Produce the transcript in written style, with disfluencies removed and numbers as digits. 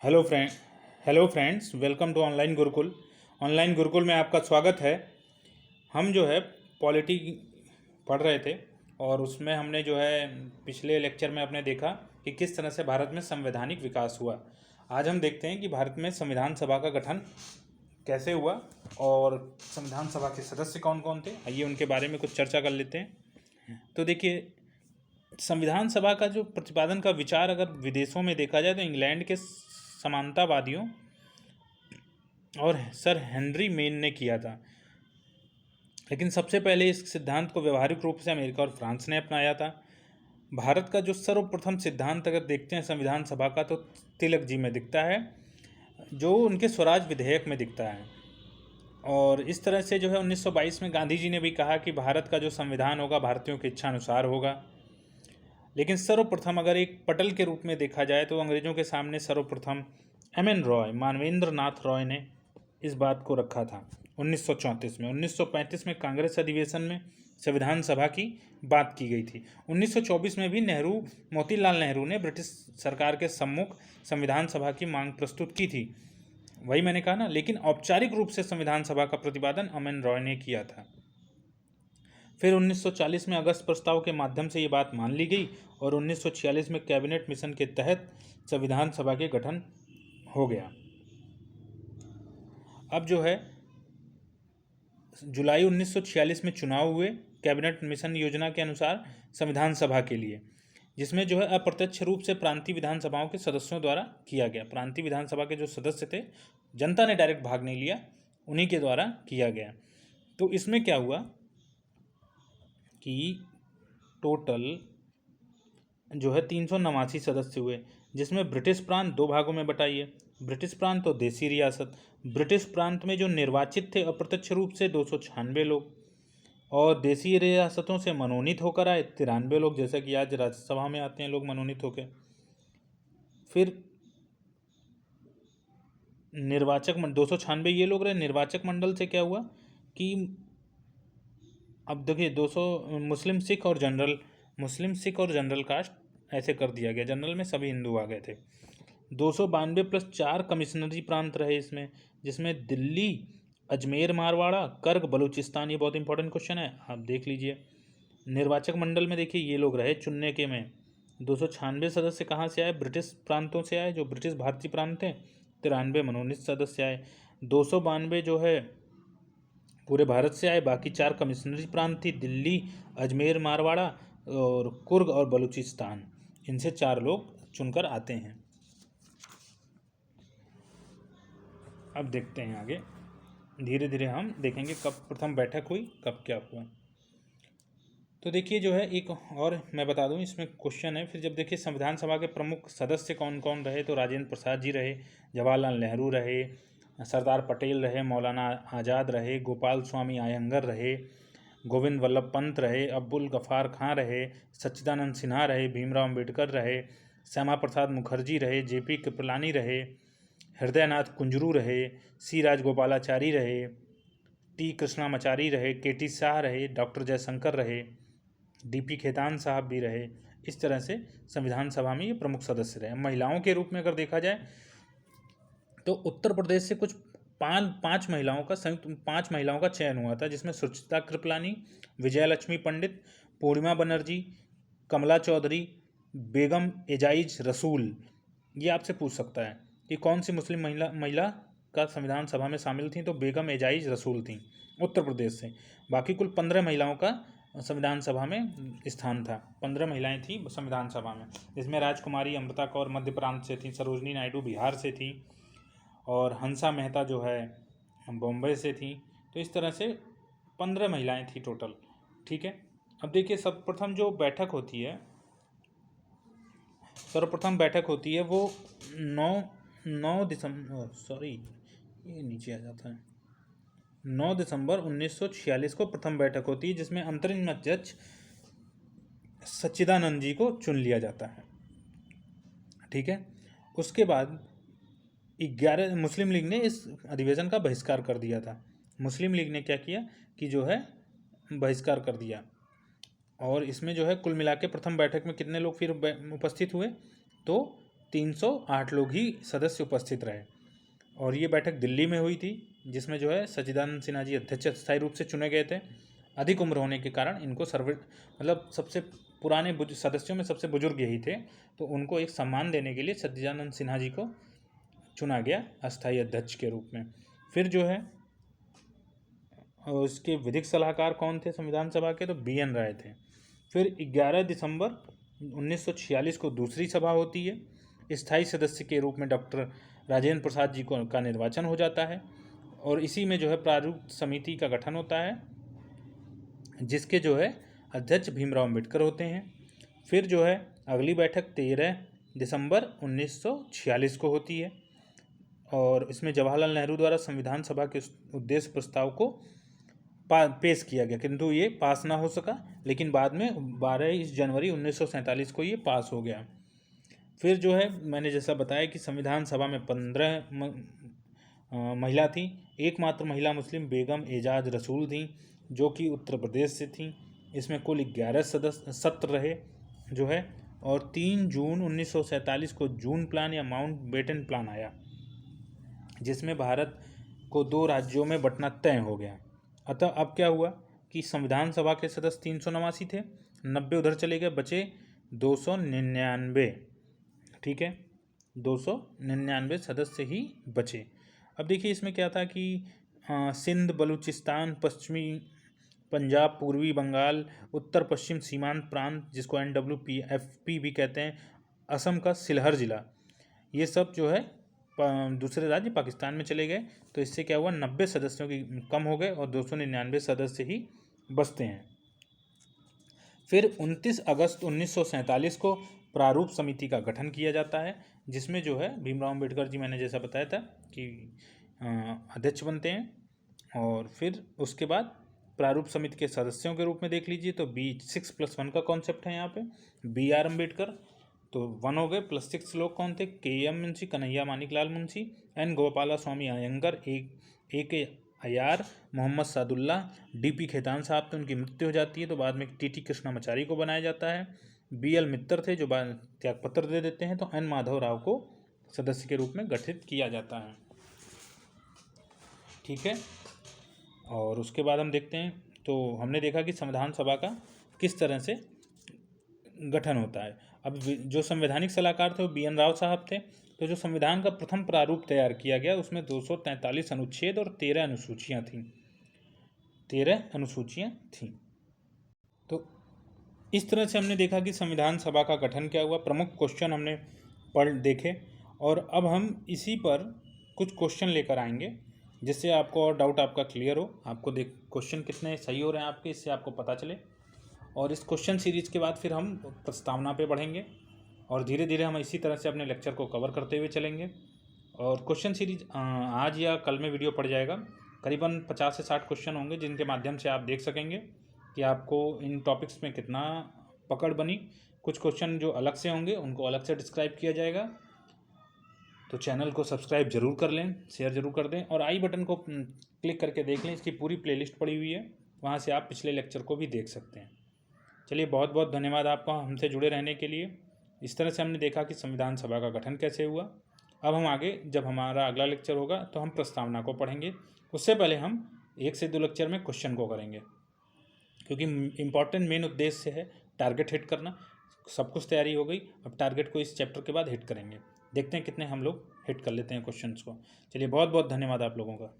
Hello friend hello friends, welcome to online Gurukul में आपका स्वागत है। हम जो है पॉलिटी पढ़ रहे थे और उसमें हमने जो है पिछले लेक्चर में अपने देखा कि किस तरह से भारत में संवैधानिक विकास हुआ। आज हम देखते हैं कि भारत में संविधान सभा का गठन कैसे हुआ और संविधान सभा के सदस्य कौन कौन थे। आइए उनके बारे में कुछ चर्चा कर लेते हैं। तो देखिए, संविधान सभा का जो प्रतिपादन का विचार अगर विदेशों में देखा जाए तो इंग्लैंड के समानतावादियों और सर हेनरी मेन ने किया था, लेकिन सबसे पहले इस सिद्धांत को व्यवहारिक रूप से अमेरिका और फ्रांस ने अपनाया था। भारत का जो सर्वप्रथम सिद्धांत अगर देखते हैं संविधान सभा का, तो तिलक जी में दिखता है, जो उनके स्वराज विधेयक में दिखता है। और इस तरह से जो है 1922 में गांधी जी ने भी कहा कि भारत का जो संविधान होगा भारतीयों की इच्छा अनुसार होगा। लेकिन सर्वप्रथम अगर एक पटल के रूप में देखा जाए तो अंग्रेजों के सामने सर्वप्रथम एम.एन. रॉय, मानवेंद्र नाथ रॉय ने इस बात को रखा था 1934 में। 1935 में कांग्रेस अधिवेशन में संविधान सभा की बात की गई थी। 1924 में भी मोतीलाल नेहरू ने ब्रिटिश सरकार के सम्मुख संविधान सभा की मांग प्रस्तुत की थी। वही मैंने कहा ना, लेकिन औपचारिक रूप से संविधान सभा का प्रतिपादन एम.एन. रॉय ने किया था। फिर 1940 में अगस्त प्रस्ताव के माध्यम से ये बात मान ली गई और 1946 में कैबिनेट मिशन के तहत संविधान सभा के गठन हो गया। अब जो है जुलाई 1946 में चुनाव हुए कैबिनेट मिशन योजना के अनुसार संविधान सभा के लिए, जिसमें जो है अप्रत्यक्ष रूप से प्रांतीय विधानसभाओं के सदस्यों द्वारा किया गया। प्रांतीय विधानसभा के जो सदस्य थे, जनता ने डायरेक्ट भाग नहीं लिया, उन्हीं के द्वारा किया गया। तो इसमें क्या हुआ कि टोटल जो है 389 सदस्य हुए, जिसमें ब्रिटिश प्रांत दो भागों में बटाइए। ब्रिटिश प्रांत और देसी रियासत। ब्रिटिश प्रांत में जो निर्वाचित थे अप्रत्यक्ष रूप से 296 लोग, और देसी रियासतों से मनोनीत होकर आए 93 लोग, जैसा कि आज राज्यसभा में आते हैं लोग मनोनीत होकर। फिर निर्वाचक 296 ये लोग रहे। निर्वाचक मंडल से क्या हुआ कि अब देखिए 200 मुस्लिम सिख और जनरल कास्ट ऐसे कर दिया गया। जनरल में सभी हिंदू आ गए थे। 292 प्लस 4 कमिश्नरी प्रांत रहे इसमें, जिसमें दिल्ली, अजमेर मारवाड़ा, कर्ग बलूचिस्तान। ये बहुत इंपॉर्टेंट क्वेश्चन है, आप देख लीजिए। निर्वाचक मंडल में देखिए ये लोग रहे चुनने के में 296 सदस्य कहाँ से आए? ब्रिटिश प्रांतों से आए, जो ब्रिटिश भारतीय प्रांत थे। 93 मनोनीत सदस्य आए। 292 जो है पूरे भारत से आए। बाकी 4 कमिश्नरी प्रांत थी, दिल्ली, अजमेर मारवाड़ा और कुर्ग और बलूचिस्तान। इनसे 4 लोग चुनकर आते हैं। अब देखते हैं आगे, धीरे धीरे हम देखेंगे कब प्रथम बैठक हुई, कब क्या हुआ। तो देखिए जो है एक और मैं बता दूं, इसमें क्वेश्चन है। फिर जब देखिए संविधान सभा के प्रमुख सदस्य कौन कौन रहे, तो राजेंद्र प्रसाद जी रहे, जवाहरलाल नेहरू रहे, सरदार पटेल रहे, मौलाना आज़ाद रहे, गोपाल स्वामी आयंगर रहे, गोविंद वल्लभ पंत रहे, अब्दुल गफ़ार खां रहे, सच्चिदानंद सिन्हा रहे, भीमराव अम्बेडकर रहे, श्यामा प्रसाद मुखर्जी रहे, जेपी कृपलानी रहे, हृदयनाथ कुंजरू रहे, सी राजगोपालाचारी रहे, टी कृष्णामाचारी रहे, के टी शाह रहे, डॉक्टर जयशंकर रहे, डीपी खेतान साहब भी रहे। इस तरह से संविधान सभा में ये प्रमुख सदस्य रहे। महिलाओं के रूप में अगर देखा जाए तो उत्तर प्रदेश से कुछ पाँच महिलाओं का चयन हुआ था, जिसमें सुचित्रा कृपलानी, विजयलक्ष्मी पंडित, पूर्णिमा बनर्जी, कमला चौधरी, बेगम एजाइज रसूल। ये आपसे पूछ सकता है कि कौन सी मुस्लिम महिला का संविधान सभा में शामिल थी, तो बेगम एजाइज रसूल थी उत्तर प्रदेश से। बाकी कुल 15 महिलाओं का संविधान सभा में स्थान था। 15 महिलाएं थी संविधान सभा में, जिसमें राजकुमारी अमृता कौर मध्य प्रांत से थी, सरोजनी नायडू बिहार से थी, और हंसा मेहता जो है बॉम्बे से थी। तो इस तरह से 15 महिलाएं थी टोटल। ठीक है। अब देखिए सर्वप्रथम बैठक होती है वो 9 दिसंबर 1946 को प्रथम बैठक होती है, जिसमें अंतरिम अध्यक्ष सच्चिदानंद जी को चुन लिया जाता है। ठीक है। उसके बाद 11 मुस्लिम लीग ने इस अधिवेशन का बहिष्कार कर दिया था। मुस्लिम लीग ने क्या किया कि जो है बहिष्कार कर दिया, और इसमें जो है कुल मिला के प्रथम बैठक में कितने लोग फिर उपस्थित हुए, तो 308 लोग ही सदस्य उपस्थित रहे। और ये बैठक दिल्ली में हुई थी, जिसमें जो है सच्चिदानंद सिन्हा जी अध्यक्ष स्थायी रूप से चुने गए थे। अधिक उम्र होने के कारण इनको मतलब सबसे पुराने सदस्यों में सबसे बुजुर्ग यही थे, तो उनको एक सम्मान देने के लिए सच्चिदानंद सिन्हा जी को चुना गया अस्थायी अध्यक्ष के रूप में। फिर जो है उसके विधिक सलाहकार कौन थे संविधान सभा के, तो BN राय थे। फिर 11 दिसंबर 1946 को दूसरी सभा होती है। स्थायी सदस्य के रूप में डॉक्टर राजेंद्र प्रसाद जी का निर्वाचन हो जाता है, और इसी में जो है प्रारूप समिति का गठन होता है, जिसके जो है अध्यक्ष भीमराव अम्बेडकर होते हैं। फिर जो है अगली बैठक 13 दिसंबर 1946 को होती है, और इसमें जवाहरलाल नेहरू द्वारा संविधान सभा के उद्देश्य प्रस्ताव को पेश किया गया, किंतु ये पास ना हो सका, लेकिन बाद में 22 जनवरी 1947 को ये पास हो गया। फिर जो है मैंने जैसा बताया कि संविधान सभा में 15 महिला थी। एकमात्र महिला मुस्लिम बेगम एजाज रसूल थी, जो कि उत्तर प्रदेश से थी। इसमें कुल 11 सत्र रहे जो है, और 3 जून 1947 को जून प्लान या माउंट बेटन प्लान आया, जिसमें भारत को 2 राज्यों में बंटना तय हो गया। अतः अब क्या हुआ कि संविधान सभा के सदस्य 389 थे, 90 उधर चले गए, बचे 299। ठीक है, 299 सदस्य ही बचे। अब देखिए इसमें क्या था कि सिंध, बलूचिस्तान, पश्चिमी पंजाब, पूर्वी बंगाल, उत्तर पश्चिम सीमांत प्रांत जिसको NWPFP भी कहते हैं, असम का सिलहर ज़िला, ये सब जो है दूसरे राज्य पाकिस्तान में चले गए। तो इससे क्या हुआ, 90 सदस्यों की कम हो गए और 299 सदस्य ही बचते हैं। फिर 29 अगस्त 1947 को प्रारूप समिति का गठन किया जाता है, जिसमें जो है भीमराव अम्बेडकर जी, मैंने जैसा बताया था कि अध्यक्ष बनते हैं। और फिर उसके बाद प्रारूप समिति के सदस्यों के रूप में देख लीजिए तो 6+1 का कॉन्सेप्ट है यहाँ पे। BR अम्बेडकर तो 1 हो गए, +6 लोग कौन थे, KM मुंशी, कन्हैया मानिकलाल मुंशी, N गोपाला स्वामी अयंगर, AK अय्यार, मोहम्मद सादुल्ला, DP खेतान साहब थे, उनकी मृत्यु हो जाती है, तो बाद में TT कृष्णामाचारी को बनाया जाता है। BL मित्तर थे जो त्यागपत्र दे देते हैं, तो N माधव राव को सदस्य के रूप में गठित किया जाता है। ठीक है, और उसके बाद हम देखते हैं, तो हमने देखा कि संविधान सभा का किस तरह से गठन होता है। अब जो संवैधानिक सलाहकार थे वो BN राव साहब थे। तो जो संविधान का प्रथम प्रारूप तैयार किया गया उसमें 243 अनुच्छेद और 13 अनुसूचियाँ थीं। 13 अनुसूचियाँ थीं। तो इस तरह से हमने देखा कि संविधान सभा का गठन क्या हुआ, प्रमुख क्वेश्चन हमने देखे, और अब हम इसी पर कुछ क्वेश्चन लेकर आएंगे, जिससे आपको और डाउट आपका क्लियर हो, आपको क्वेश्चन कितने सही हो रहे हैं आपके, इससे आपको पता चले। और इस क्वेश्चन सीरीज के बाद फिर हम प्रस्तावना पे बढ़ेंगे, और धीरे धीरे हम इसी तरह से अपने लेक्चर को कवर करते हुए चलेंगे। और क्वेश्चन सीरीज आज या कल में वीडियो पड़ जाएगा, करीबन 50 से 60 क्वेश्चन होंगे, जिनके माध्यम से आप देख सकेंगे कि आपको इन टॉपिक्स में कितना पकड़ बनी। कुछ क्वेश्चन जो अलग से होंगे उनको अलग से डिस्क्राइब किया जाएगा। तो चैनल को सब्सक्राइब जरूर कर लें, शेयर जरूर कर दें, और आई बटन को क्लिक करके देख लें, इसकी पूरी प्लेलिस्ट पड़ी हुई है, वहाँ से आप पिछले लेक्चर को भी देख सकते हैं। चलिए, बहुत बहुत धन्यवाद आपका हमसे जुड़े रहने के लिए। इस तरह से हमने देखा कि संविधान सभा का गठन कैसे हुआ। अब हम आगे, जब हमारा अगला लेक्चर होगा तो हम प्रस्तावना को पढ़ेंगे। उससे पहले हम 1 से 2 लेक्चर में क्वेश्चन को करेंगे, क्योंकि इम्पॉर्टेंट मेन उद्देश्य है टारगेट हिट करना। सब कुछ तैयारी हो गई, अब टारगेट को इस चैप्टर के बाद हिट करेंगे। देखते हैं कितने हम लोग हिट कर लेते हैं क्वेश्चंस को। चलिए, बहुत बहुत धन्यवाद आप लोगों का।